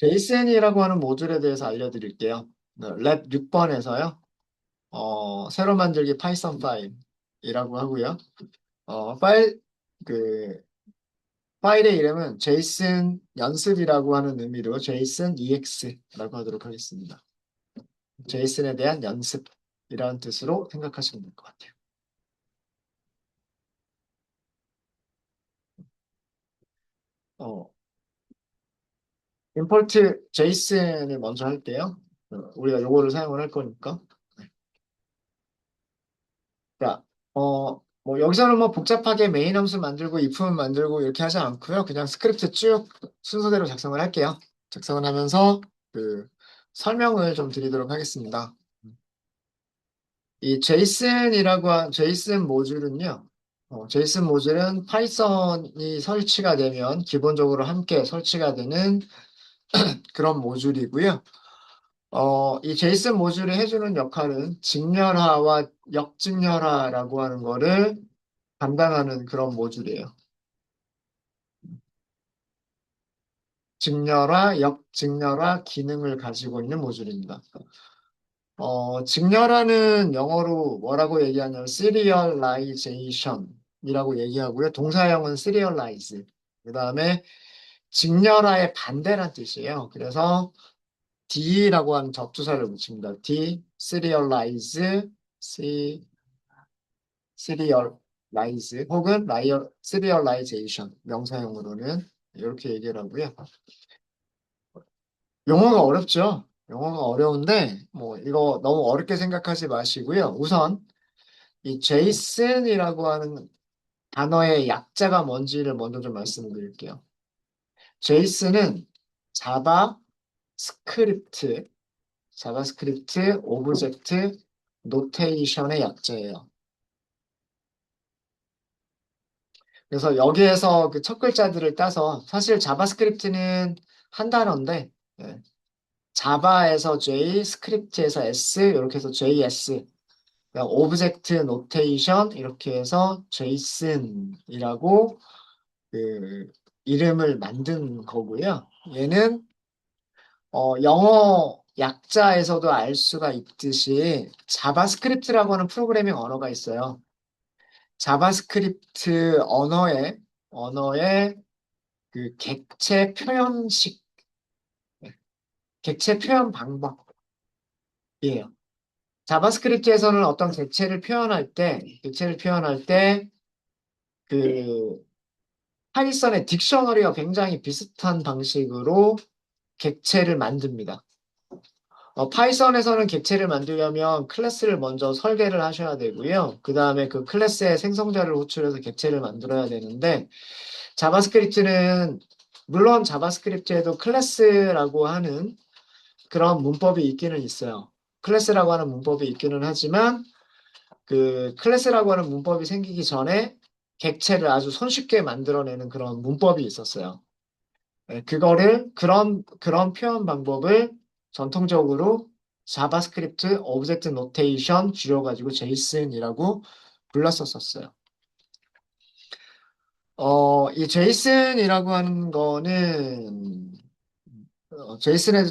JSON이라고 하는 모듈에 대해서 알려드릴게요. 랩 6번에서요. 새로 만들기 파이썬 파일이라고 하고요. 어, 파일, 그, 파일의 이름은 JSON 연습이라고 하는 의미로 JSON EX라고 하도록 하겠습니다. JSON에 대한 연습이라는 뜻으로 생각하시면 될 것 같아요. 어, 임포트 JSON을 먼저 할게요. 우리가 요거를 사용을 할 거니까. 자, 뭐 여기서는 뭐 복잡하게 메인 함수 만들고 if 만들고 이렇게 하지 않고요. 그냥 스크립트 쭉 순서대로 작성을 할게요. 작성을 하면서 그 설명을 좀 드리도록 하겠습니다. 이 JSON 모듈은요. JSON 모듈은 파이썬이 설치가 되면 기본적으로 함께 설치가 되는 그런 모듈이고요. 이 제이슨 모듈이 해주는 역할은 직렬화와 역직렬화라고 하는 거를 담당하는 그런 모듈이에요. 직렬화, 역직렬화 기능을 가지고 있는 모듈입니다. 직렬화는 영어로 뭐라고 얘기하냐면 serialization이라고 얘기하고요. 동사형은 serialize. 그 다음에 직렬화의 반대란 뜻이에요. 그래서 D라고 하는 접두사를 붙입니다. D, serialize, serialize 혹은 serialization 명사형으로는 이렇게 얘기를 하고요. 용어가 어렵죠? 용어가 어려운데 뭐 이거 너무 어렵게 생각하지 마시고요. 우선 이 JSON이라고 하는 단어의 약자가 뭔지를 먼저 좀 말씀드릴게요. JSON은 자바스크립트, 자바스크립트 오브젝트 노테이션의 약자예요. 그래서 여기에서 그 첫 글자들을 따서 사실 자바스크립트는 한 단어인데 예, 자바에서 J, 스크립트에서 S 이렇게 해서 JS 오브젝트 노테이션 이렇게 해서 JSON이라고 그 이름을 만든 거고요. 얘는 영어 약자에서도 알 수가 있듯이 자바스크립트라고 하는 프로그래밍 언어가 있어요. 자바스크립트 언어의 그 객체 표현 방법이에요. 자바스크립트에서는 어떤 객체를 표현할 때, 그, 파이썬의 딕셔너리와 굉장히 비슷한 방식으로 객체를 만듭니다. 파이썬에서는 객체를 만들려면 클래스를 먼저 설계를 하셔야 되고요. 그 다음에 그 클래스의 생성자를 호출해서 객체를 만들어야 되는데, 자바스크립트는, 물론 자바스크립트에도 클래스라고 하는 그런 문법이 있기는 있어요. 클래스라고 하는 문법이 있기는 하지만, 그 클래스라고 하는 문법이 생기기 전에 객체를 아주 손쉽게 만들어내는 그런 문법이 있었어요. 네, 그런 표현 방법을 전통적으로 자바스크립트 오브젝트 노테이션 줄여가지고 제이슨이라고 불렀었어요. 이 제이슨이라고 하는 거는, 제이슨은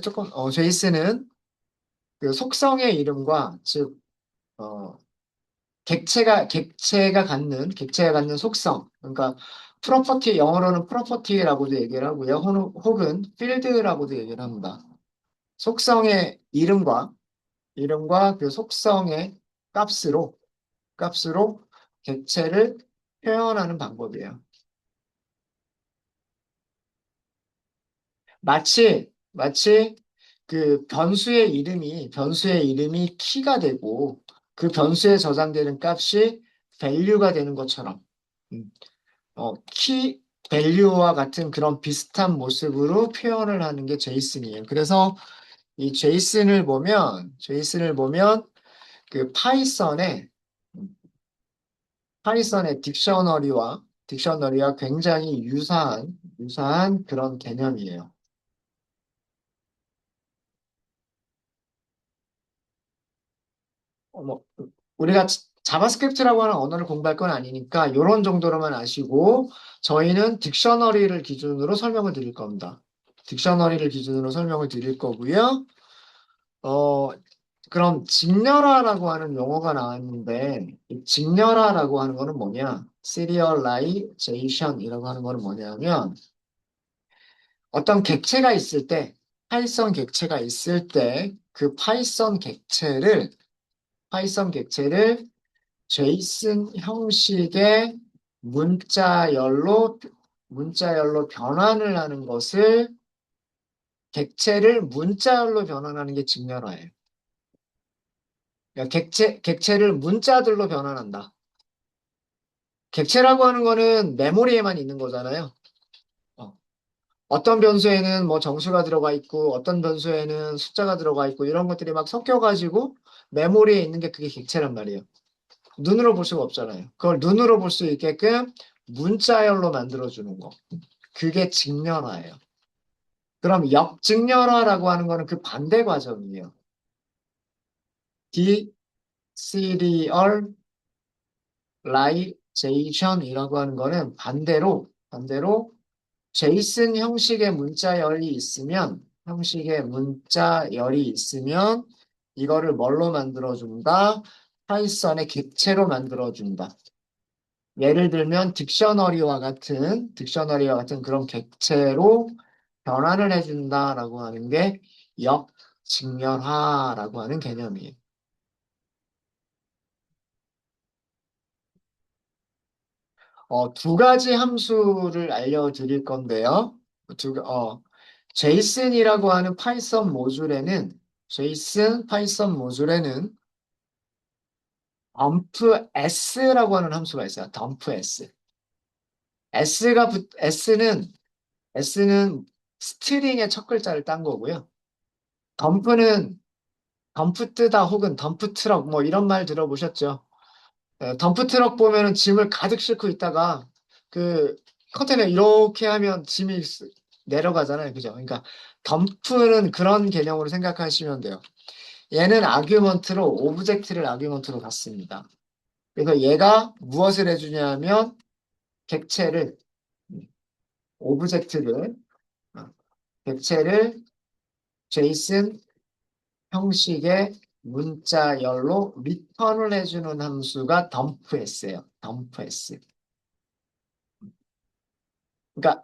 그 속성의 이름과, 즉, 어, 객체가 갖는 속성. 그러니까, 영어로는 프로퍼티라고도 얘기를 하고요. 혹은 필드라고도 얘기를 합니다. 속성의 이름과 그 속성의 값으로 객체를 표현하는 방법이에요. 마치 그 변수의 이름이 키가 되고 그 변수에 저장되는 값이 value가 되는 것처럼, 음, 키 value와 같은 그런 비슷한 모습으로 표현을 하는 게 제이슨이에요. 그래서 이 제이슨을 보면 그 파이썬의 딕셔너리와 굉장히 유사한 그런 개념이에요. 뭐, 우리가 자바스크립트라고 하는 언어를 공부할 건 아니니까 이런 정도로만 아시고 저희는 딕셔너리를 기준으로 설명을 드릴 겁니다. 딕셔너리를 기준으로 설명을 드릴 거고요. 어, 그럼 직렬화라고 하는 용어가 나왔는데, 이 직렬화라고 하는 거는 뭐냐? serialization이라고 하는 거는 뭐냐면, 어떤 객체가 있을 때, 파이썬 객체가 있을 때, 그 파이썬 객체를 제이슨 형식의 문자열로, 문자열로 변환을 하는 것을, 객체를 문자열로 변환하는 게 직렬화예요. 그러니까 객체를 문자들로 변환한다. 객체라고 하는 거는 메모리에만 있는 거잖아요. 어. 어떤 변수에는 뭐 정수가 들어가 있고, 어떤 변수에는 숫자가 들어가 있고, 이런 것들이 막 섞여가지고 메모리에 있는 게 그게 객체란 말이에요. 눈으로 볼 수가 없잖아요. 그걸 눈으로 볼 수 있게끔 문자열로 만들어주는 거. 그게 직렬화예요. 그럼 역직렬화라고 하는 거는 그 반대 과정이에요. 디시리얼라이제이션이라고 하는 거는 반대로 제이슨 형식의 문자열이 있으면 이거를 뭘로 만들어준다? 파이썬의 객체로 만들어준다. 예를 들면 딕셔너리와 같은 그런 객체로 변환을 해준다라고 하는 게 역직렬화라고 하는 개념이에요. 두 가지 함수를 알려드릴 건데요. 두, 어, 제이슨이라고 하는 제이슨 파이썬 모듈에는 dump s라고 하는 함수가 있어요. dump s. S는 스트링의 첫 글자를 딴 거고요. 덤프는 덤프 뜨다 혹은 덤프 트럭 뭐 이런 말 들어보셨죠? 덤프 트럭 보면은 짐을 가득 싣고 있다가 그 컨테이너 이렇게 하면 짐이 내려가잖아요. 그죠? 그러니까 덤프는 그런 개념으로 생각하시면 돼요. 얘는 오브젝트를 아규먼트로 갖습니다. 그래서 얘가 무엇을 해주냐면 객체를, 오브젝트를, 어, 객체를 제이슨 형식의 문자열로 리턴을 해주는 함수가 덤프s예요. 덤프s. 그러니까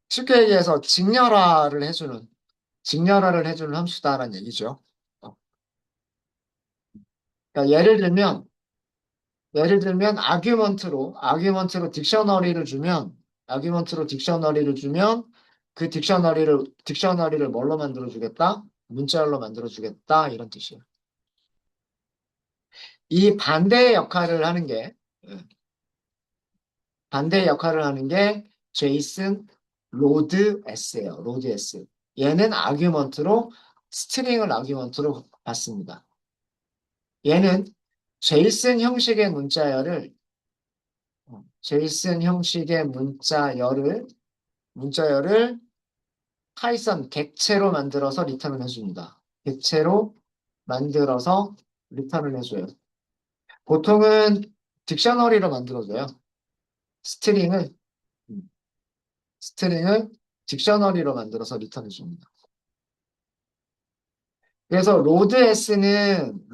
쉽게 얘기해서 직렬화를 해주는 함수다라는 얘기죠. 어, 그러니까 예를 들면 아규먼트로 딕셔너리를 주면 그 딕셔너리를 뭘로 만들어 주겠다? 문자열로 만들어 주겠다 이런 뜻이에요. 이 예, 반대의 역할을 하는 게 제이슨 로드 S예요. 로드 S. 얘는 스트링을 아규먼트로 받습니다. 얘는 제이슨 형식의 문자열을 제이슨 형식의 문자열을 파이썬 객체로 만들어서 리턴을 해줍니다. 객체로 만들어서 리턴을 해줘요. 보통은 딕셔너리로 만들어줘요. 스트링을 음, 스트링을 딕셔너리로 만들어서 리턴해 줍니다. 그래서 로드 S는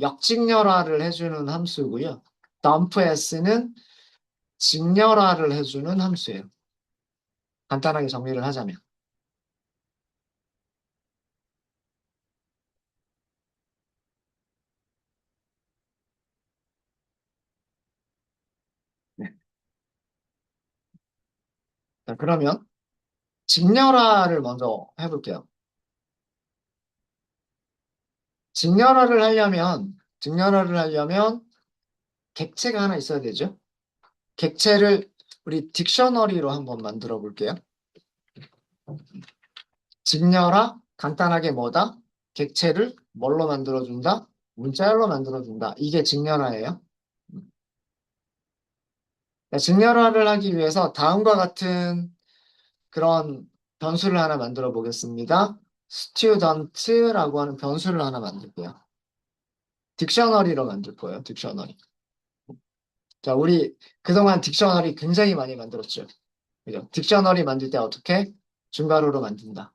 역직렬화를 해주는 함수고요. dump S는 직렬화를 해주는 함수예요. 간단하게 정리를 하자면. 네. 자, 그러면 직렬화를 먼저 해볼게요. 직렬화를 하려면 객체가 하나 있어야 되죠. 객체를 우리 딕셔너리로 한번 만들어 볼게요. 직렬화, 간단하게 뭐다? 객체를 뭘로 만들어준다? 문자열로 만들어준다. 이게 직렬화예요. 직렬화를 하기 위해서 다음과 같은 그런 변수를 하나 만들어 보겠습니다. student라고 하는 변수를 하나 만들게요. 딕셔너리로 만들 거예요. 딕셔너리. 자, 우리 그동안 딕셔너리 굉장히 많이 만들었죠. 그죠? 딕셔너리 만들 때 어떻게? 중괄호로 만든다.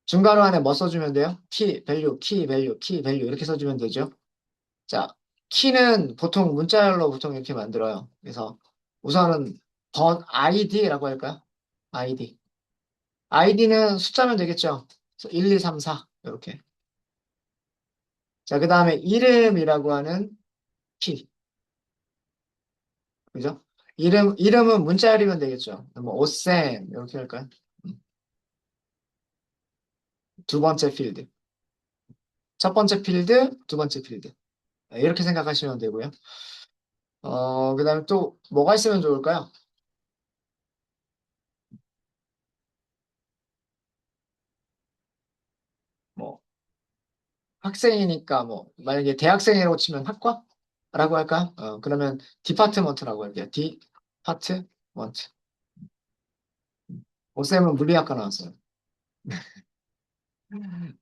중괄호 안에 뭐 써주면 돼요? 키, 밸류, 키, 밸류, 키, 밸류 이렇게 써주면 되죠. 자, 키는 보통 문자열로 보통 이렇게 만들어요. 그래서 우선은 ID라고 할까요? ID. 아이디는 숫자면 되겠죠. 그래서 1, 2, 3, 4 이렇게. 자, 그 다음에 이름이라고 하는 키. 그죠? 이름은 문자열이면 되겠죠. 뭐 오쌤 이렇게 할까요? 음. 두 번째 필드. 첫 번째 필드, 두 번째 필드. 네, 이렇게 생각하시면 되고요. 그다음에 또 뭐가 있으면 좋을까요? 뭐 학생이니까 뭐 만약에 대학생이라고 치면 학과라고 할까요? 그러면 디파트먼트라고 할게요. 디파트먼트. 오쌤은 물리학과 나왔어요. 음,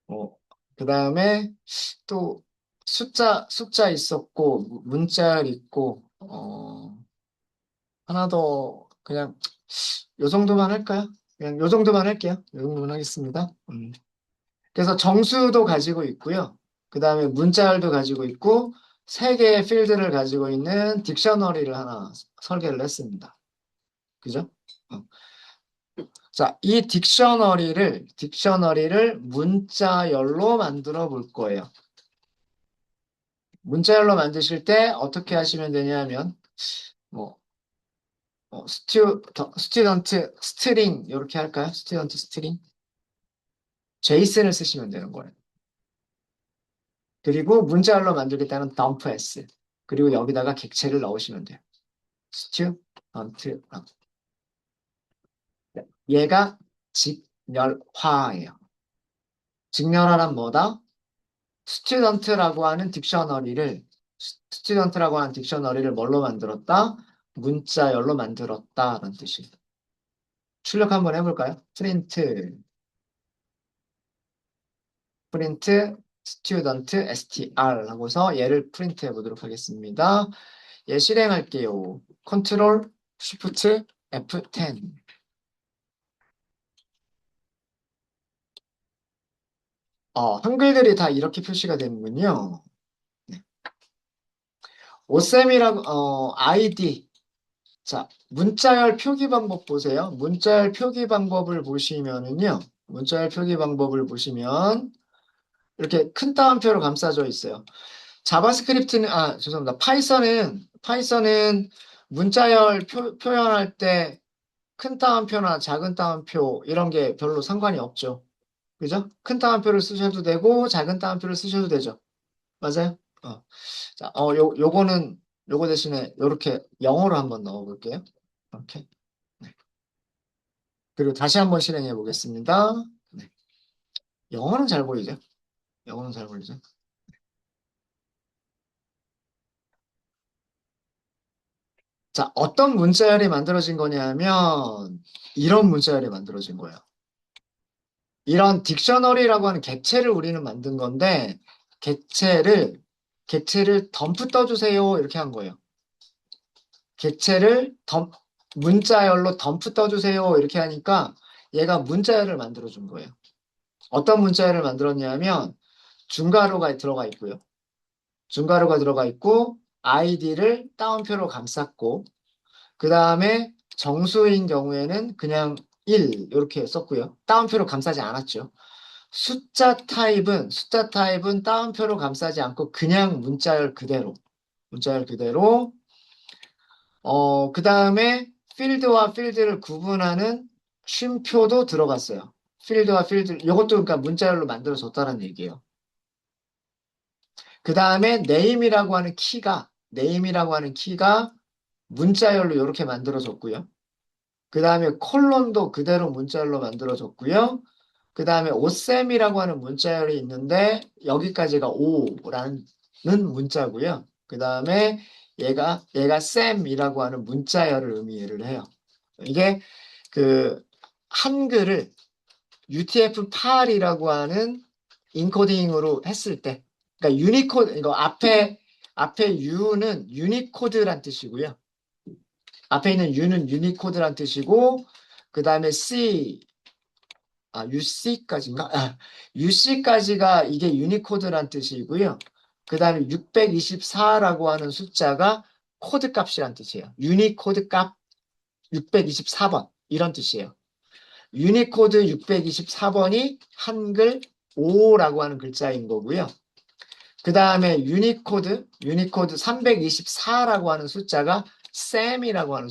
어, 그다음에 또 숫자 있었고 문자 있고 하나 더 그냥 요 정도만 할까요? 그냥 요 정도만 할게요. 요 정도만 하겠습니다. 그래서 정수도 가지고 있고요. 그 다음에 문자열도 가지고 있고 세 개의 필드를 가지고 있는 딕셔너리를 하나 설계를 했습니다. 그죠? 어. 자, 이 딕셔너리를 문자열로 만들어 볼 거예요. 문자열로 만드실 때 어떻게 하시면 되냐면 뭐 스튜던트 스트링 이렇게 할까요? 스튜던트 스트링 제이슨을 쓰시면 되는 거예요. 그리고 문자열로 만들겠다는 dump s 그리고 여기다가 객체를 넣으시면 돼요. 스튜던트 얘가 직렬화예요. 직렬화란 뭐다? 스튜던트라고 하는 딕셔너리를 뭘로 만들었다? 문자열로 만들었다라는 뜻이에요. 출력 한번 해볼까요? 프린트 스튜던트 str 하고서 얘를 프린트 해보도록 하겠습니다. 얘 실행할게요. 컨트롤 쉬프트 F10. 한글들이 다 이렇게 표시가 되는군요. 네. 오셈이라고 ID. 자, 문자열 표기 방법 보세요. 문자열 표기 방법을 보시면 이렇게 큰 따옴표로 감싸져 있어요. 죄송합니다. 파이썬은 문자열 표현할 때 큰 따옴표나 작은 따옴표 이런 게 별로 상관이 없죠. 그죠? 큰 따옴표를 쓰셔도 되고 작은 따옴표를 쓰셔도 되죠. 맞아요? 자, 요거 대신에 요렇게 영어로 한번 넣어볼게요. 이렇게. 네. 그리고 다시 한번 실행해 보겠습니다. 네. 영어는 잘 보이죠? 영어는 잘 보이죠? 자, 어떤 문자열이 만들어진 거냐면 이런 문자열이 만들어진 거예요. 이런 딕셔너리라고 하는 객체를 우리는 만든 건데 객체를 덤프 떠주세요 이렇게 한 거예요. 객체를 문자열로 덤프 떠주세요 이렇게 하니까 얘가 문자열을 만들어 준 거예요. 어떤 문자열을 만들었냐면 중괄호가 들어가 있고요. 중괄호가 들어가 있고 아이디를 따옴표로 감쌌고 그 다음에 정수인 경우에는 그냥 1 이렇게 썼고요. 따옴표로 감싸지 않았죠. 숫자 타입은 따옴표로 감싸지 않고 그냥 문자열 그대로 그 다음에 필드와 필드를 구분하는 쉼표도 들어갔어요. 필드와 필드 이것도 그러니까 문자열로 만들어졌다는 얘기예요. 그 다음에 네임이라고 하는 키가 문자열로 이렇게 만들어졌고요. 그 다음에 콜론도 그대로 문자열로 만들어졌고요. 그 다음에 오셈이라고 하는 문자열이 있는데 여기까지가 오라는 문자고요. 그 다음에 얘가 셈이라고 하는 문자열을 의미를 해요. 이게 그 한글을 UTF-8이라고 하는 인코딩으로 했을 때, 그러니까 유니코드 이거 앞에 U는 유니코드란 뜻이고요. 앞에 있는 U는 유니코드란 뜻이고, 그 다음에 UC까지인가? UC까지가 이게 유니코드란 뜻이고요. 그 다음에 624라고 하는 숫자가 코드 값이란 뜻이에요. 유니코드 값 624번. 이런 뜻이에요. 유니코드 624번이 한글 O라고 하는 글자인 거고요. 그 다음에 유니코드 324라고 하는 숫자가 셈이라고 하는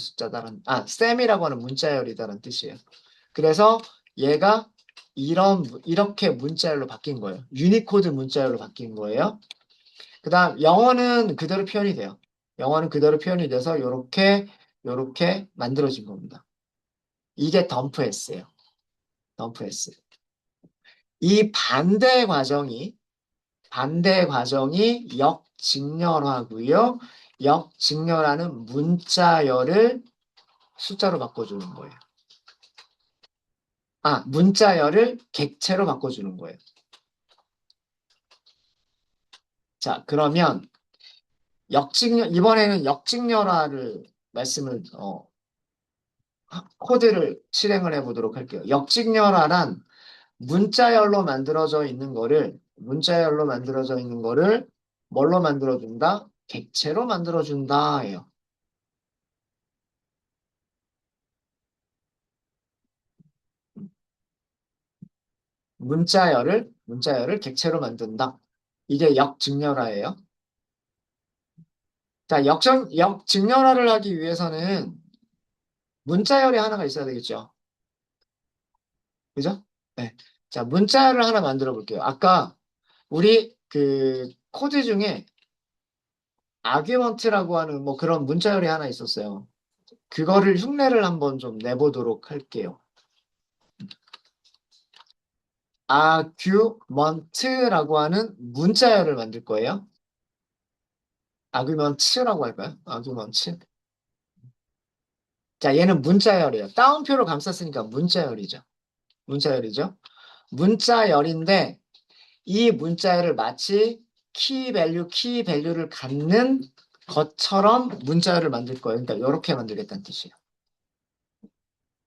셈이라고 하는 문자열이다라는 뜻이에요. 그래서 얘가 이렇게 문자열로 바뀐 거예요. 유니코드 문자열로 바뀐 거예요. 그 다음, 영어는 그대로 표현이 돼요. 영어는 그대로 표현이 돼서 요렇게 만들어진 겁니다. 이게 덤프 S예요. 덤프 S. 이 반대 과정이 역직렬화고요. 역직렬하는 문자열을 숫자로 바꿔주는 거예요. 문자열을 객체로 바꿔주는 거예요. 자, 그러면 이번에는 역직렬화를 코드를 실행을 해보도록 할게요. 역직렬화란 문자열로 만들어져 있는 거를 뭘로 만들어준다? 객체로 만들어준다예요. 문자열을 객체로 만든다. 이게 역직렬화예요. 자, 역직렬화를 하기 위해서는 문자열이 하나가 있어야 되겠죠. 그죠? 네. 자, 문자열을 하나 만들어 볼게요. 아까 우리 그 코드 중에 아규먼트라고 하는 뭐 그런 문자열이 하나 있었어요. 그거를 흉내를 한번 좀 내보도록 할게요. 아규먼트라고 하는 문자열을 만들 거예요. 아규먼트라고 할까요? 아규먼트. 자, 얘는 문자열이에요. 따옴표로 감쌌으니까 문자열이죠. 문자열이죠. 문자열인데 이 문자열을 마치 키 밸류를 갖는 것처럼 문자열을 만들 거예요. 그러니까 이렇게 만들겠다는 뜻이에요.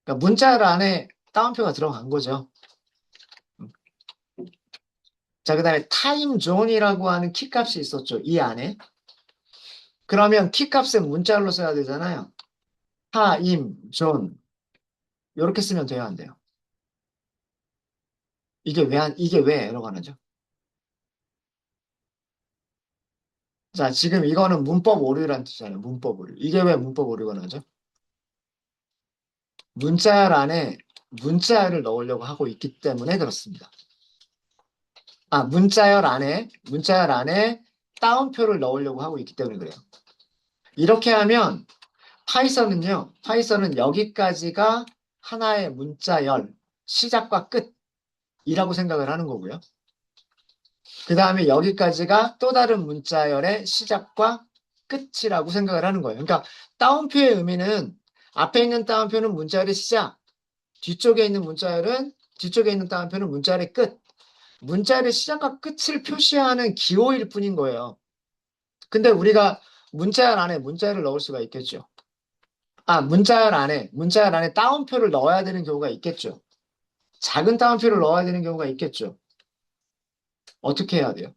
그러니까 문자열 안에 따옴표가 들어간 거죠. 자, 그 다음에 타임존이라고 하는 키값이 있었죠. 이 안에. 그러면 키값은 문자열로 써야 되잖아요. 타임존. 이렇게 쓰면 돼요, 안 돼요? 이게 왜 에러가 나죠? 자, 지금 이거는 문법 오류란 뜻이잖아요. 문법 오류. 이게 왜 문법 오류가 나죠? 문자열 안에 문자열을 넣으려고 하고 있기 때문에 그렇습니다. 문자열 안에 따옴표를 넣으려고 하고 있기 때문에 그래요. 이렇게 하면 파이썬은 여기까지가 하나의 문자열, 시작과 끝이라고 생각을 하는 거고요. 그 다음에 여기까지가 또 다른 문자열의 시작과 끝이라고 생각을 하는 거예요. 그러니까 따옴표의 의미는 앞에 있는 따옴표는 문자열의 시작, 뒤쪽에 있는 따옴표는 문자열의 끝. 문자열의 시작과 끝을 표시하는 기호일 뿐인 거예요. 근데 우리가 문자열 안에 문자열을 넣을 수가 있겠죠. 문자열 안에 따옴표를 넣어야 되는 경우가 있겠죠. 작은 따옴표를 넣어야 되는 경우가 있겠죠. 어떻게 해야 돼요?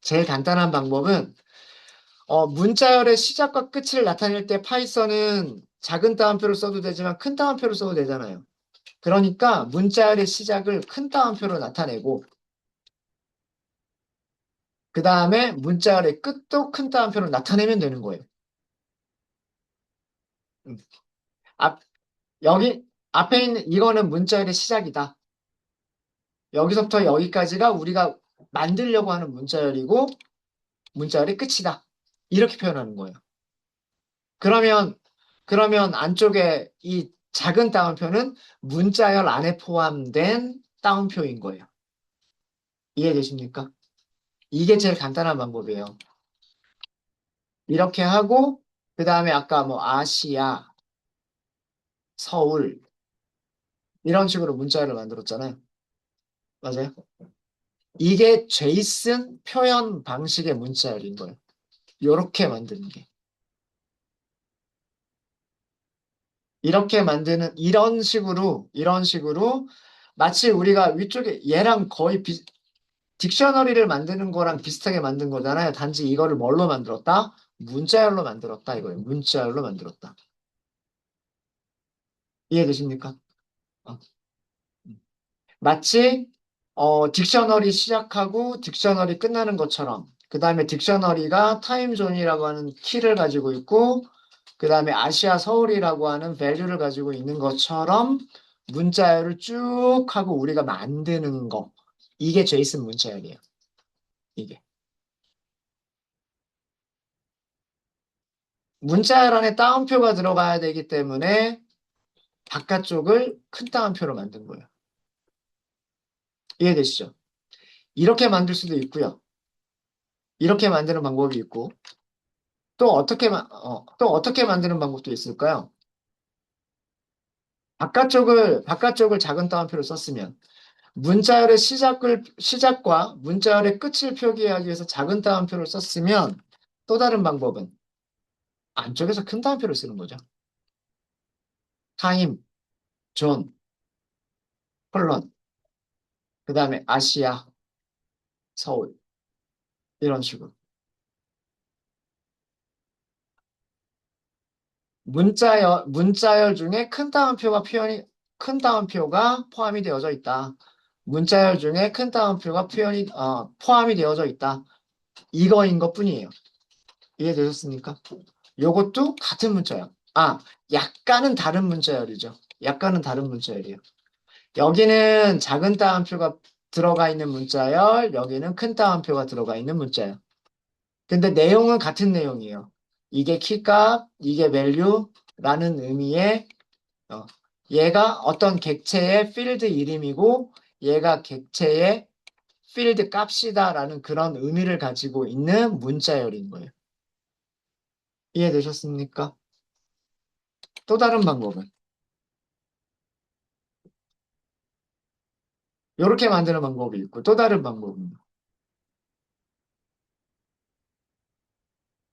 제일 간단한 방법은 문자열의 시작과 끝을 나타낼 때 파이썬은 작은 따옴표를 써도 되지만 큰 따옴표를 써도 되잖아요. 그러니까 문자열의 시작을 큰 따옴표로 나타내고 그 다음에 문자열의 끝도 큰 따옴표로 나타내면 되는 거예요. 음. 앞, 여기 앞에 있는 이거는 문자열의 시작이다. 여기서부터 여기까지가 우리가 만들려고 하는 문자열이고 문자열의 끝이다. 이렇게 표현하는 거예요. 그러면 안쪽에 이 작은 따옴표는 문자열 안에 포함된 따옴표인 거예요. 이해되십니까? 이게 제일 간단한 방법이에요. 이렇게 하고 그 다음에 아까 뭐 아시아, 서울 이런 식으로 문자열을 만들었잖아요. 맞아요? 이게 제이슨 표현 방식의 문자열인 거예요. 이렇게 만드는 게. 이렇게 만드는, 이런 식으로, 마치 우리가 위쪽에 얘랑 거의 딕셔너리를 만드는 거랑 비슷하게 만든 거잖아요. 단지 이거를 뭘로 만들었다? 문자열로 만들었다 이거예요. 문자열로 만들었다. 이해되십니까? 어. 마치 딕셔너리 시작하고 딕셔너리 끝나는 것처럼 그 다음에 딕셔너리가 타임존이라고 하는 키를 가지고 있고 그 다음에 아시아 서울이라고 하는 밸류를 가지고 있는 것처럼 문자열을 쭉 하고 우리가 만드는 거 이게 제이슨 문자열이에요. 이게 문자열 안에 따옴표가 들어가야 되기 때문에 바깥쪽을 큰 따옴표로 만든 거예요. 이해되시죠? 이렇게 만들 수도 있고요. 이렇게 만드는 방법이 있고 또 어떻게 만드는 방법도 있을까요? 바깥쪽을 작은 따옴표로 썼으면 문자열의 시작과 문자열의 끝을 표기하기 위해서 작은 따옴표를 썼으면 또 다른 방법은 안쪽에서 큰 따옴표를 쓰는 거죠. 타임, 존, 콜론, 그 다음에 아시아, 서울 이런 식으로. 문자열 중에 큰 따옴표가 포함이 되어져 있다. 문자열 중에 큰 따옴표가 포함이 되어져 있다. 이거인 것 뿐이에요. 이해되셨습니까? 요것도 같은 문자열. 약간은 다른 문자열이죠. 약간은 다른 문자열이에요. 여기는 작은 따옴표가 들어가 있는 문자열, 여기는 큰 따옴표가 들어가 있는 문자열. 근데 내용은 같은 내용이에요. 이게 키값, 이게 value라는 의미의 어, 얘가 어떤 객체의 필드 이름이고 얘가 객체의 필드 값이다라는 그런 의미를 가지고 있는 문자열인 거예요. 이해되셨습니까? 또 다른 방법은 이렇게 만드는 방법이 있고 또 다른 방법은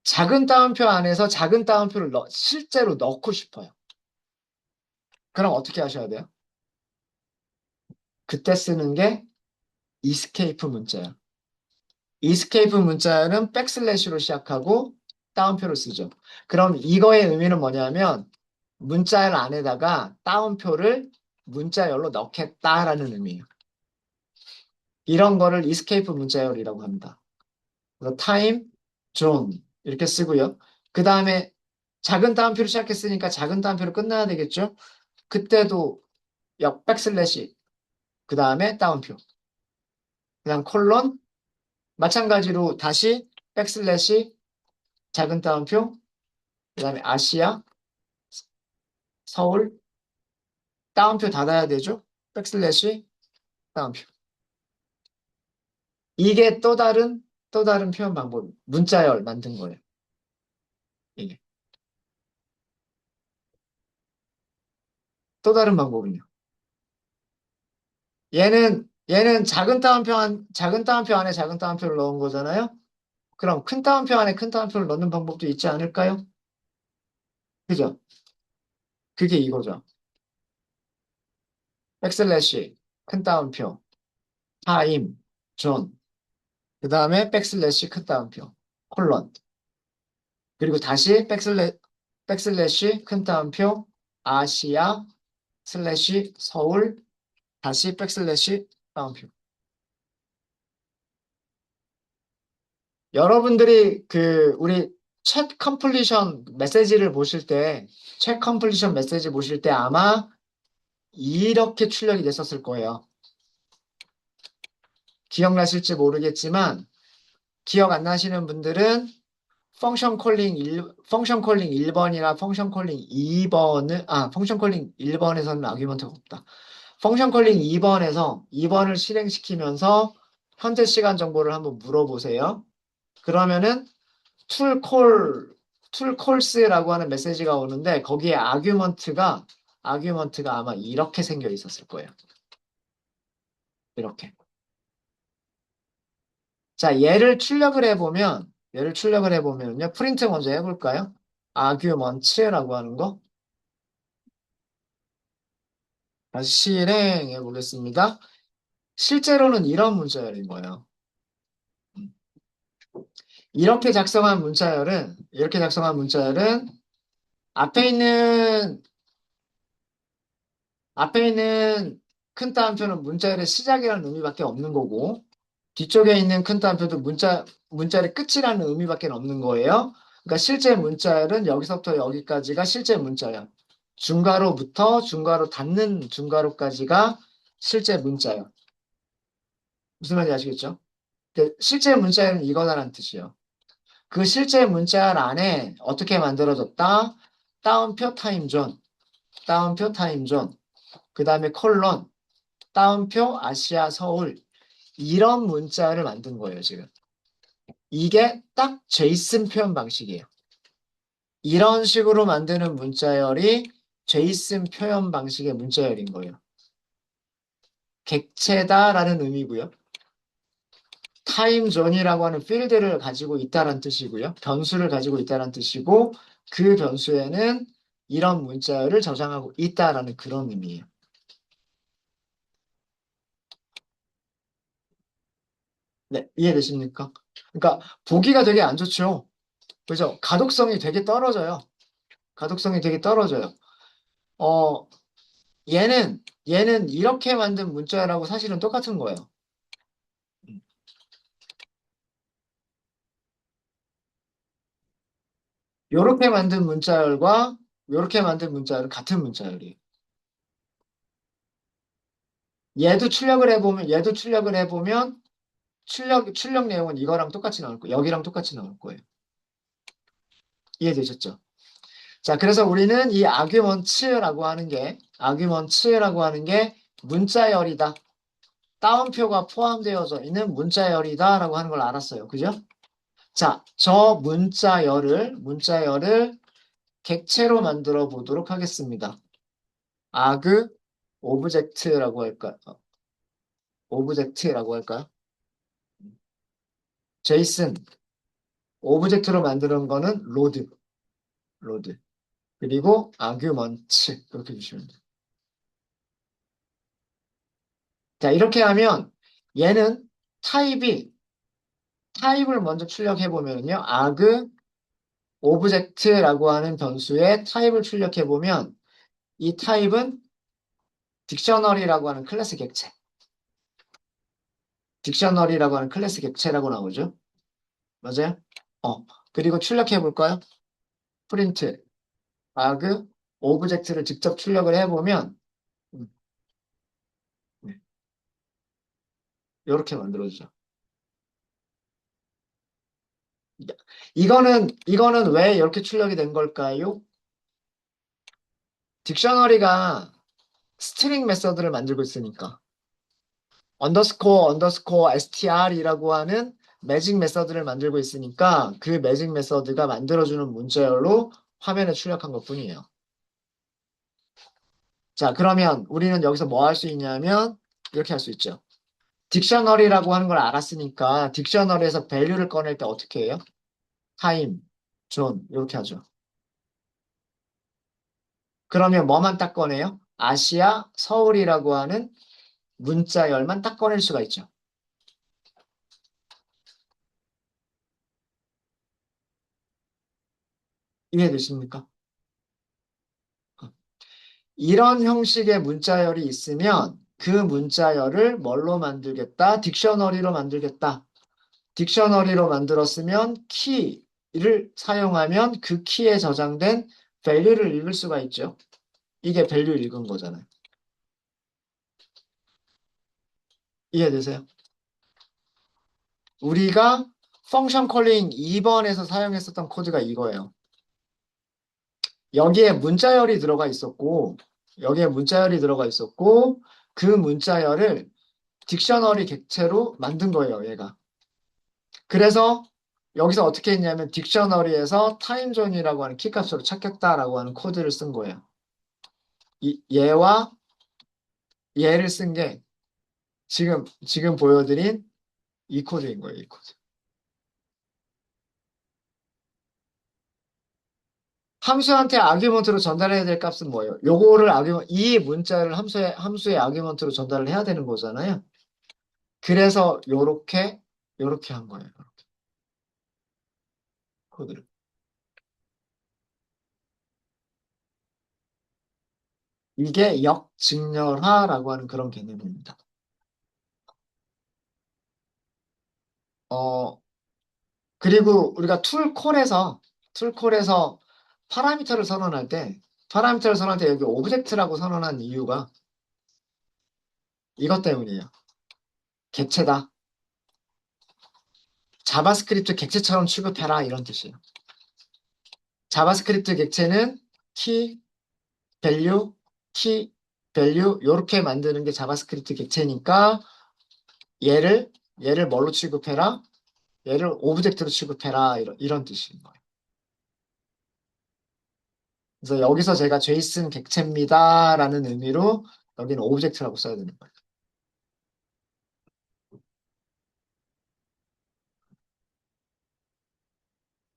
작은 따옴표 안에서 작은 따옴표를 실제로 넣고 싶어요. 그럼 어떻게 하셔야 돼요? 그때 쓰는 게 이스케이프 문자예요. 이스케이프 문자는 백슬래시로 시작하고 따옴표를 쓰죠. 그럼 이거의 의미는 뭐냐면 문자열 안에다가 따옴표를 문자열로 넣겠다라는 의미예요. 이런 거를 이스케이프 문자열이라고 합니다. 그래서 타임, 존 이렇게 쓰고요. 그 다음에 작은 따옴표로 시작했으니까 작은 따옴표로 끝나야 되겠죠? 그때도 백슬래시 그 다음에 따옴표 그 다음 콜론 마찬가지로 다시 백슬래시 작은 따옴표 그 다음에 아시아 서울 따옴표 닫아야 되죠? 백슬래시 따옴표 이게 또 다른 표현 방법 문자열 만든 거예요. 이게 또 다른 방법은요. 얘는 작은 따옴표 안에 작은 따옴표를 넣은 거잖아요. 그럼 큰 따옴표 안에 큰 따옴표를 넣는 방법도 있지 않을까요? 그죠? 그게 이거죠. 백슬래시 큰 따옴표 타임 존 그 다음에 백슬래시 큰 따옴표 콜론 그리고 다시 백슬래시 큰 따옴표 아시아 슬래시 서울 다시 백슬래시 따옴표 여러분들이 우리 챗 컴플리션 메시지를 보실 때 챗 컴플리션 메시지 보실 때 아마 이렇게 출력이 됐었을 거예요. 기억나실지 모르겠지만 기억 안 나시는 분들은 펑션 콜링 1번이나 펑션 콜링 2번을 펑션 콜링 1번에서는 아규먼트가 없다. 펑션 콜링 2번을 실행시키면서 현재 시간 정보를 한번 물어보세요. 그러면은 툴콜 툴콜스라고 하는 메시지가 오는데 거기에 아규먼트가 아마 이렇게 생겨 있었을 거예요. 이렇게. 자, 얘를 출력을 해보면요. 프린트 먼저 해볼까요? 아규먼츠라고 하는 거. 다시 실행해 보겠습니다. 실제로는 이런 문자열인 거예요. 음. 이렇게 작성한 문자열은 앞에 있는 앞에 있는 큰 따옴표는 문자열의 시작이라는 의미밖에 없는 거고, 뒤쪽에 있는 큰 따옴표도 문자열의 끝이라는 의미밖에 없는 거예요. 그러니까 실제 문자열은 여기서부터 여기까지가 실제 문자열. 중괄호부터 중괄호 닫는 중괄호까지가 실제 문자열. 무슨 말인지 아시겠죠? 실제 문자열은 이거다라는 뜻이에요. 그 실제 문자열 안에 어떻게 만들어졌다? 따옴표 타임존, 따옴표 타임존, 그 다음에 콜론, 따옴표 아시아 서울 이런 문자를 만든 거예요, 지금. 이게 딱 제이슨 표현 방식이에요. 이런 식으로 만드는 문자열이 제이슨 표현 방식의 문자열인 거예요. 객체다라는 의미고요. 타임존이라고 하는 필드를 가지고 있다는 뜻이고요. 변수를 가지고 있다는 뜻이고 그 변수에는 이런 문자열을 저장하고 있다라는 그런 의미예요. 네, 이해되십니까? 그러니까 보기가 되게 안 좋죠. 그죠? 가독성이 되게 떨어져요. 가독성이 되게 떨어져요. 어, 얘는 이렇게 만든 문자열하고 사실은 똑같은 거예요. 요렇게 만든 문자열과 요렇게 만든 문자열은 같은 문자열이에요. 얘도 출력을 해보면 출력 내용은 이거랑 똑같이 나올 거예요. 여기랑 똑같이 나올 거예요. 이해되셨죠? 자, 그래서 우리는 이 아규먼츠라고 하는 게 문자열이다. 따옴표가 포함되어져 있는 문자열이다라고 하는 걸 알았어요. 그죠? 자, 저 문자열을 객체로 만들어 보도록 하겠습니다. 아그 오브젝트라고 할까? 오브젝트라고 할까요? 제이슨 오브젝트로 만드는 거는 로드. 그리고 아규먼츠 그렇게 주시면 돼요. 자, 이렇게 하면 얘는 타입이 타입을 먼저 출력해 보면요. 아그 오브젝트라고 하는 변수의 타입을 출력해 보면 이 타입은 딕셔너리라고 하는 클래스 객체. 딕셔너리라고 하는 클래스 객체라고 나오죠. 맞아요? 어. 그리고 출력해 볼까요? 프린트 아그 오브젝트를 직접 출력을 해 보면 이렇게 만들어지죠. 이거는 왜 이렇게 출력이 된 걸까요? 딕셔너리가 스트링 메서드를 만들고 있으니까 언더스코어 str이라고 하는 매직 메서드를 만들고 있으니까 그 매직 메서드가 만들어주는 문자열로 화면에 출력한 것뿐이에요. 자, 그러면 우리는 여기서 뭐 할 수 있냐면 이렇게 할 수 있죠. 딕셔너리라고 하는 걸 알았으니까 딕셔너리에서 밸류를 꺼낼 때 어떻게 해요? 타임, 존 이렇게 하죠. 그러면 뭐만 딱 꺼내요? 아시아, 서울이라고 하는 문자열만 딱 꺼낼 수가 있죠. 이해되십니까? 이런 형식의 문자열이 있으면 그 문자열을 뭘로 만들겠다? 딕셔너리로 만들겠다. 딕셔너리로 만들었으면 키를 사용하면 그 키에 저장된 value를 읽을 수가 있죠. 이게 value 읽은 거잖아요. 이해되세요? 우리가 펑션 콜링 2번에서 사용했었던 코드가 이거예요. 여기에 문자열이 들어가 있었고, 여기에 문자열이 들어가 있었고, 그 문자열을 딕셔너리 객체로 만든 거예요, 얘가. 그래서 여기서 어떻게 했냐면 딕셔너리에서 타임존이라고 하는 키값으로 찾겠다라고 하는 코드를 쓴 거예요. 얘와 얘를 쓴 게 지금 보여드린 이 코드인 거예요, 이 코드. 함수한테 아규먼트로 전달해야 될 값은 뭐예요? 요거를 이 문자를 함수의 아규먼트로 전달을 해야 되는 거잖아요. 그래서 요렇게 한 거예요. 코드를. 이게 역직렬화라고 하는 그런 개념입니다. 어, 그리고 우리가 툴콜에서 파라미터를 선언할 때, 여기 오브젝트라고 선언한 이유가 이것 때문이에요. 객체다. 자바스크립트 객체처럼 취급해라 이런 뜻이에요. 자바스크립트 객체는 키, 밸류, 키, 밸류 요렇게 만드는 게 자바스크립트 객체니까 얘를 뭘로 취급해라? 얘를 오브젝트로 취급해라 이런 뜻인 거예요. 그래서 여기서 제가 제이슨 객체입니다라는 의미로 여기는 오브젝트라고 써야 되는 거예요.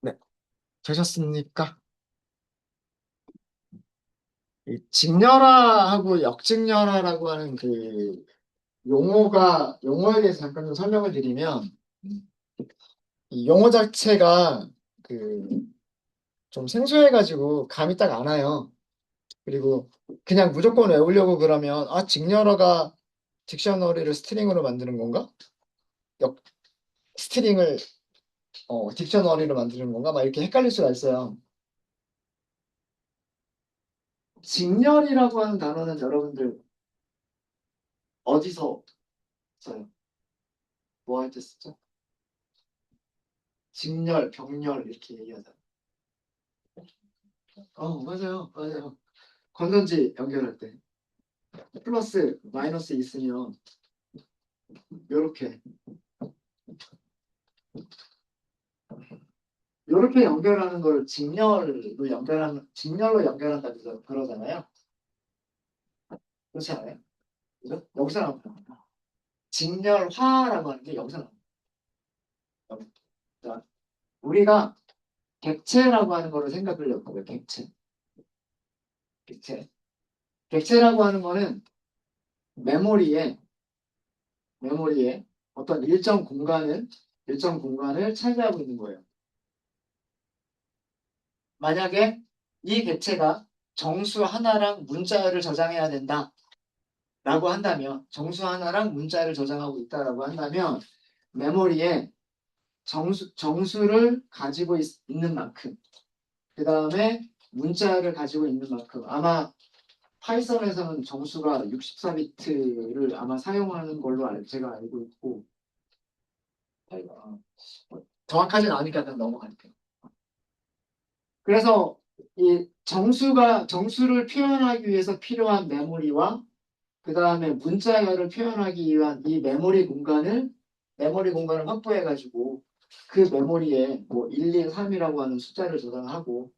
네, 되셨습니까? 이 직렬화하고 역직렬화라고 하는 그 용어에 대해서 잠깐 좀 설명을 드리면 이 용어 자체가 그 좀 생소해가지고 감이 딱 안 와요. 그리고 그냥 무조건 외우려고 그러면 직렬어가 딕셔너리를 스트링으로 만드는 건가? 역 스트링을 딕셔너리로 만드는 건가? 막 이렇게 헷갈릴 수가 있어요. 직렬이라고 하는 단어는 여러분들 어디서 써요? 뭐 할 때 쓰죠? 직렬, 병렬 이렇게 얘기하잖아요. 맞아요, 맞아요. 건전지 연결할 때 플러스 마이너스 있으면 요렇게 연결하는 걸 직렬로 연결한다 그러잖아요. 그렇지 않아요? 그죠? 여기서 나옵니다. 직렬화라고 하는 게 여기서 나옵니다. 자, 우리가 객체라고 하는 거를 생각을 해보고요. 객체. 객체라고 하는 거는 메모리에 어떤 일정 공간을 차지하고 있는 거예요. 만약에 이 객체가 정수 하나랑 문자열을 저장해야 된다. 라고 한다면 정수 하나랑 문자를 저장하고 있다라고 한다면 메모리에 정수를 가지고 있는 만큼 그 다음에 문자를 가지고 있는 만큼 아마 파이썬에서는 정수가 64비트를 아마 사용하는 걸로 제가 알고 있고 정확하진 않으니까 그냥 넘어갈게요. 그래서 이 정수를 표현하기 위해서 필요한 메모리와 그 다음에 문자열을 표현하기 위한 이 메모리 공간을 확보해가지고 그 메모리에 뭐 1, 2, 3이라고 하는 숫자를 저장하고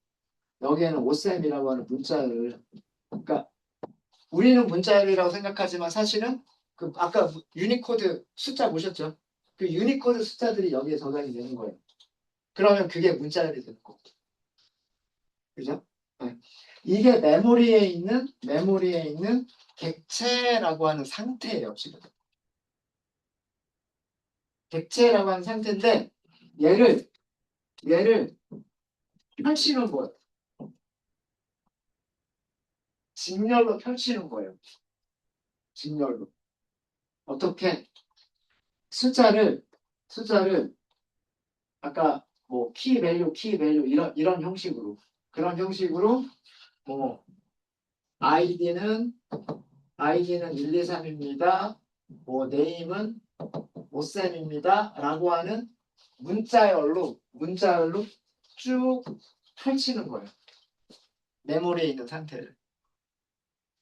여기에는 5셈이라고 하는 문자열을 그러니까 우리는 문자열이라고 생각하지만 사실은 그 아까 유니코드 숫자 보셨죠? 그 유니코드 숫자들이 여기에 저장이 되는 거예요. 그러면 그게 문자열이 되는 거고. 그죠? 네. 이게 메모리에 있는 객체라고 하는 상태예요, 지금. 객체라고 하는 상태인데 얘를 펼치는 거예요. 직렬로 펼치는 거예요. 직렬로. 어떻게 숫자를 아까 뭐 키 밸류 이런 형식으로 그런 형식으로 뭐 아이디는 1, 2, 3입니다. 뭐 네임은 오쌤입니다. 라고 하는 문자열로 쭉 펼치는 거예요. 메모리에 있는 상태를.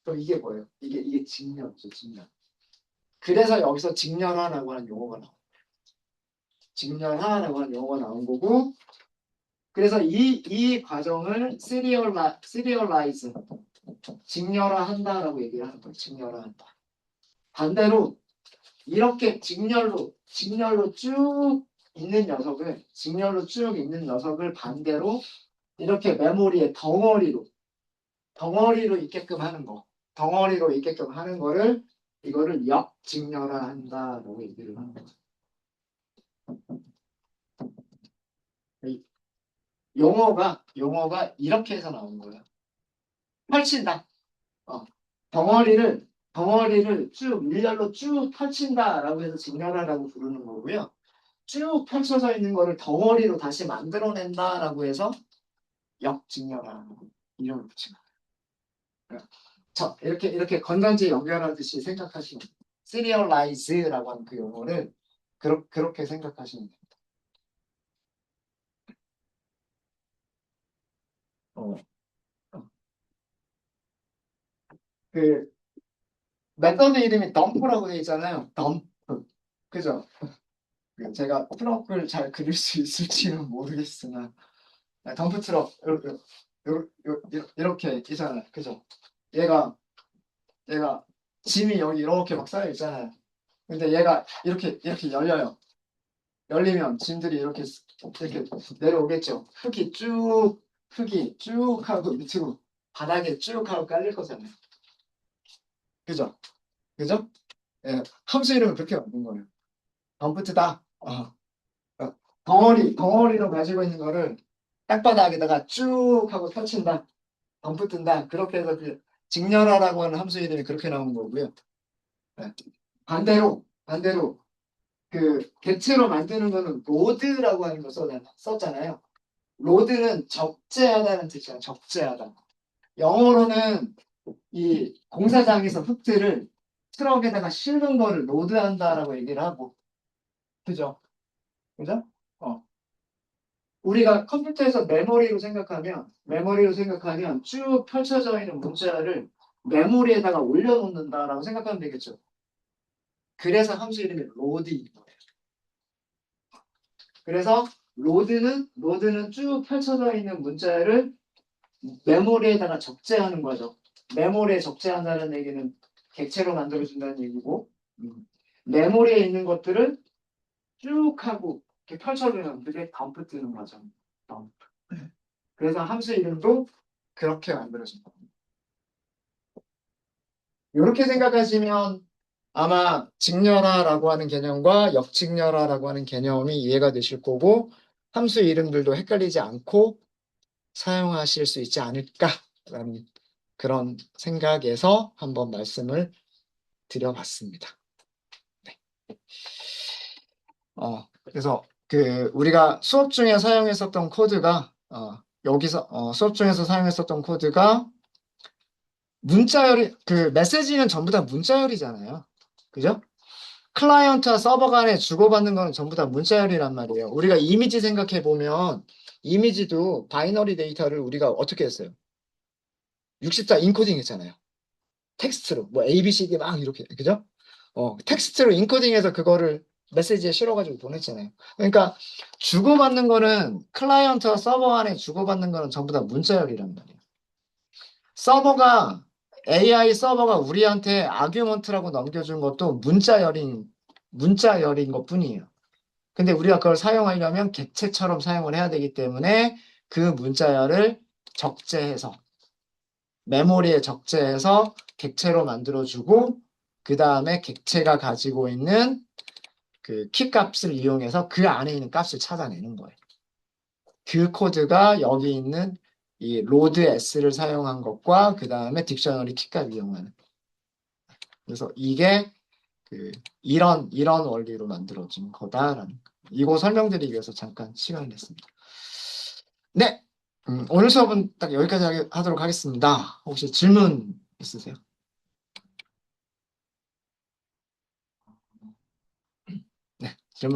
그럼 이게 뭐예요? 이게 직렬이죠, 직렬. 그래서 여기서 직렬화라고 하는 용어가 나와요. 직렬화라고 하는 용어가 나온 거고, 그래서 이 과정을 시리얼라이즈, 직렬화한다라고 얘기를 하는 거예요. 직렬화한다. 반대로 이렇게 직렬로 쭉 있는 녀석을 반대로 이렇게 메모리에 덩어리로 있게끔 하는 거. 덩어리로 있게끔 하는 거를 이거를 역직렬화한다라고 얘기를 하는 거죠. 이 용어가 이렇게 해서 나온 거예요. 펼친다. 어, 덩어리를 쭉 일렬로 쭉 펼친다라고 해서 직렬화라고 부르는 거고요. 쭉 펼쳐져 있는 거를 덩어리로 다시 만들어낸다라고 해서 역직렬화 이름을 붙인 거예요. 이렇게 건전지 연결하듯이 생각하시면 serialize라고 하는 그 용어를 그렇게 생각하시면 됩니다. 어, 어. 그 메서드 이름이 덤프라고 되어 있잖아요. 덤프. 그죠? 제가 트럭을 잘 그릴 수 있을지는 모르겠으나 덤프 트럭 이렇게 있잖아요. 그죠? 얘가 짐이 여기 이렇게 막 쌓여 있잖아요. 근데 얘가 이렇게 열려요. 열리면 짐들이 이렇게 내려오겠죠. 흙이 쭉 하고 밑으로 바닥에 쭉 하고 깔릴 거잖아요. 그죠? 그죠? 예, 함수 이름을 그렇게 만든 거예요. 덤프트다. 덩어리로 가지고 있는 거를 땅바닥에다가 쭉 하고 펼친다. 덤프뜬다. 그렇게 해서 그 직렬하라고 하는 함수 이름이 그렇게 나온 거고요. 예. 반대로 그 객체로 만드는 거는 로드라고 하는 거 썼잖아요. 로드는 적재하다는 뜻이야. 적재하다. 영어로는 이 공사장에서 흙들을 트럭에다가 싣는 거를 로드한다라고 얘기를 하고, 그죠? 그죠? 어. 우리가 컴퓨터에서 메모리로 생각하면 쭉 펼쳐져 있는 문자를 메모리에다가 올려놓는다라고 생각하면 되겠죠. 그래서 함수 이름이 로드인 거예요. 그래서 로드는 쭉 펼쳐져 있는 문자를 메모리에다가 적재하는 거죠. 메모리에 적재한다는 얘기는 객체로 만들어준다는 얘기고, 메모리에 있는 것들을 쭉 하고 이렇게 펼쳐주면 그게 덤프 뜨는 거죠. 덤프. 그래서 함수 이름도 그렇게 만들어진 겁니다. 이렇게 생각하시면 아마 직렬화라고 하는 개념과 역직렬화라고 하는 개념이 이해가 되실 거고 함수 이름들도 헷갈리지 않고 사용하실 수 있지 않을까라는 그런 생각에서 한번 말씀을 드려봤습니다. 네. 그래서 그 우리가 수업 중에 사용했었던 코드가 여기서 수업 중에서 사용했었던 코드가 문자열이 그 메시지는 전부 다 문자열이잖아요. 그죠? 클라이언트와 서버 간에 주고받는 거는 전부 다 문자열이란 말이에요. 우리가 이미지 생각해 보면 이미지도 바이너리 데이터를 우리가 어떻게 했어요? 64 인코딩 했잖아요. 텍스트로 뭐 A, B, C, D 막 이렇게 그죠? 텍스트로 인코딩해서 그거를 메시지에 실어가지고 보냈잖아요. 그러니까 주고받는 거는 클라이언트와 서버 간에 주고받는 거는 전부 다 문자열이란 말이에요. 서버가 AI 서버가 우리한테 아규먼트라고 넘겨준 것도 문자열인 것뿐이에요. 근데 우리가 그걸 사용하려면 객체처럼 사용을 해야 되기 때문에 그 문자열을 적재해서 메모리에 적재해서 객체로 만들어주고 그 다음에 객체가 가지고 있는 그 키 값을 이용해서 그 안에 있는 값을 찾아내는 거예요. 그 코드가 여기 있는 이 로드 s를 사용한 것과 그 다음에 딕셔너리 키값 이용하는. 그래서 이게 이런 원리로 만들어진 거다라는 거. 이거 설명드리기 위해서 잠깐 시간을 냈습니다. 네, 오늘 수업은 딱 여기까지 하도록 하겠습니다. 혹시 질문 있으세요?